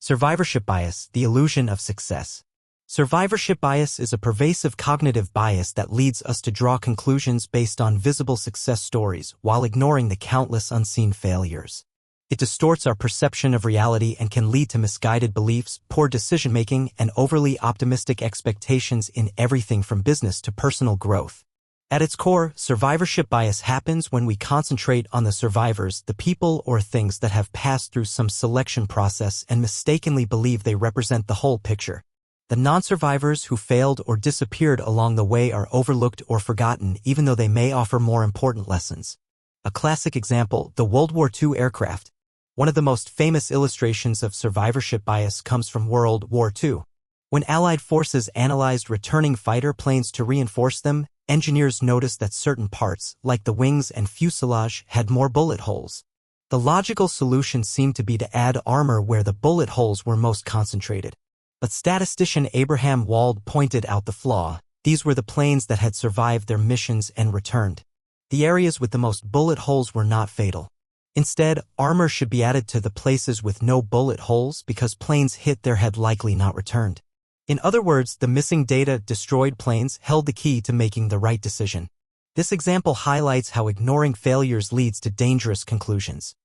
Survivorship bias, the illusion of success. Survivorship bias is a pervasive cognitive bias that leads us to draw conclusions based on visible success stories while ignoring the countless unseen failures. It distorts our perception of reality and can lead to misguided beliefs, poor decision-making, and overly optimistic expectations in everything from business to personal growth. At its core, survivorship bias happens when we concentrate on the survivors, the people or things that have passed through some selection process and mistakenly believe they represent the whole picture. The non-survivors who failed or disappeared along the way are overlooked or forgotten, even though they may offer more important lessons. A classic example, the World War II aircraft. One of the most famous illustrations of survivorship bias comes from World War II. When Allied forces analyzed returning fighter planes to reinforce them, engineers noticed that certain parts, like the wings and fuselage, had more bullet holes. The logical solution seemed to be to add armor where the bullet holes were most concentrated. But statistician Abraham Wald pointed out the flaw. These were the planes that had survived their missions and returned. The areas with the most bullet holes were not fatal. Instead, armor should be added to the places with no bullet holes because planes hit there had likely not returned. In other words, the missing data, destroyed planes, held the key to making the right decision. This example highlights how ignoring failures leads to dangerous conclusions.